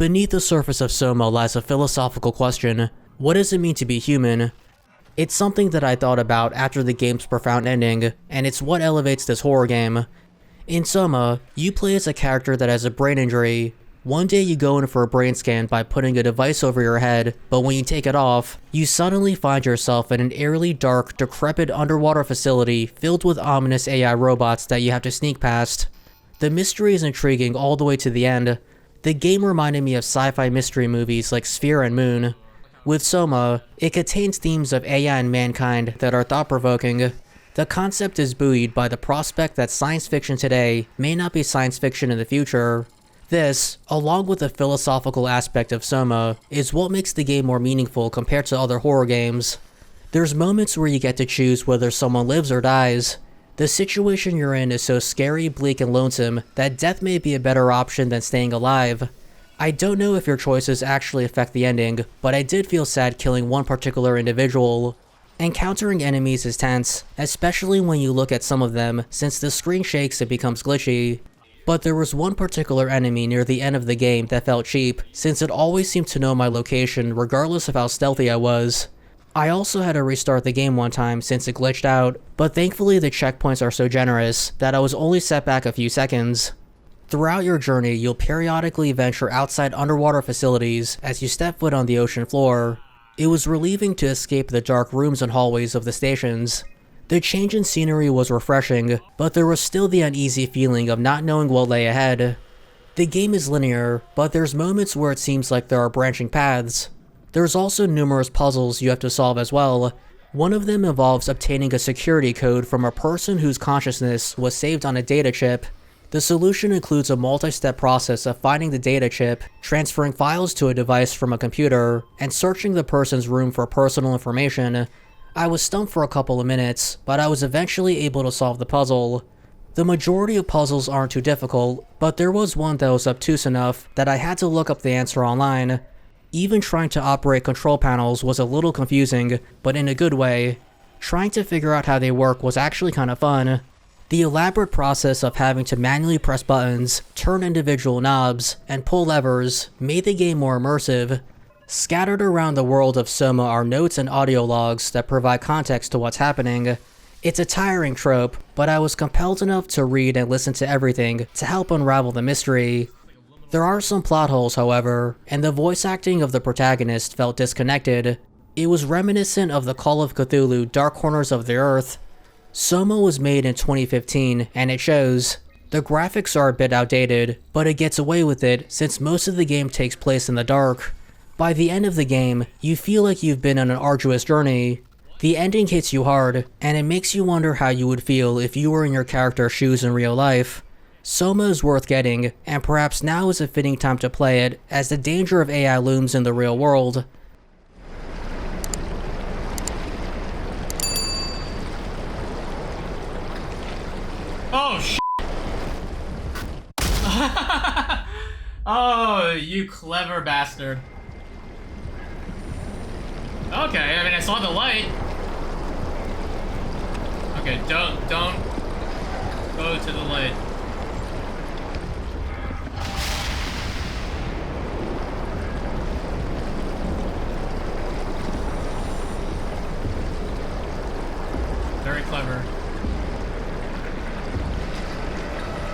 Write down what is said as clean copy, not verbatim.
Beneath the surface of Soma lies a philosophical question. What does it mean to be human? It's something that I thought about after the game's profound ending, and it's what elevates this horror game. In Soma, you play as a character that has a brain injury. One day you go in for a brain scan by putting a device over your head, but when you take it off, you suddenly find yourself in an eerily dark, decrepit underwater facility filled with ominous AI robots that you have to sneak past. The mystery is intriguing all the way to the end. The game reminded me of sci-fi mystery movies like Sphere and Moon. With Soma, it contains themes of AI and mankind that are thought-provoking. The concept is buoyed by the prospect that science fiction today may not be science fiction in the future. This, along with the philosophical aspect of Soma, is what makes the game more meaningful compared to other horror games. There's moments where you get to choose whether someone lives or dies. The situation you're in is so scary, bleak, and lonesome that death may be a better option than staying alive. I don't know if your choices actually affect the ending, but I did feel sad killing one particular individual. Encountering enemies is tense, especially when you look at some of them, since the screen shakes and becomes glitchy. But there was one particular enemy near the end of the game that felt cheap, since it always seemed to know my location regardless of how stealthy I was. I also had to restart the game one time since it glitched out, but thankfully the checkpoints are so generous that I was only set back a few seconds. Throughout your journey, you'll periodically venture outside underwater facilities as you step foot on the ocean floor. It was relieving to escape the dark rooms and hallways of the stations. The change in scenery was refreshing, but there was still the uneasy feeling of not knowing what lay ahead. The game is linear, but there's moments where it seems like there are branching paths. There's also numerous puzzles you have to solve as well. One of them involves obtaining a security code from a person whose consciousness was saved on a data chip. The solution includes a multi-step process of finding the data chip, transferring files to a device from a computer, and searching the person's room for personal information. I was stumped for a couple of minutes, but I was eventually able to solve the puzzle. The majority of puzzles aren't too difficult, but there was one that was obtuse enough that I had to look up the answer online. Even trying to operate control panels was a little confusing, but in a good way. Trying to figure out how they work was actually kind of fun. The elaborate process of having to manually press buttons, turn individual knobs, and pull levers made the game more immersive. Scattered around the world of Soma are notes and audio logs that provide context to what's happening. It's a tiring trope, but I was compelled enough to read and listen to everything to help unravel the mystery. There are some plot holes, however, and the voice acting of the protagonist felt disconnected. It was reminiscent of the Call of Cthulhu Dark Corners of the Earth. Soma was made in 2015, and it shows. The graphics are a bit outdated, but it gets away with it since most of the game takes place in the dark. By the end of the game, you feel like you've been on an arduous journey. The ending hits you hard, and it makes you wonder how you would feel if you were in your character's shoes in real life. Soma is worth getting, and perhaps now is a fitting time to play it, as the danger of AI looms in the real world. Oh, shit! Oh, you clever bastard. Okay, I mean, I saw the light. Okay, don't go to the light.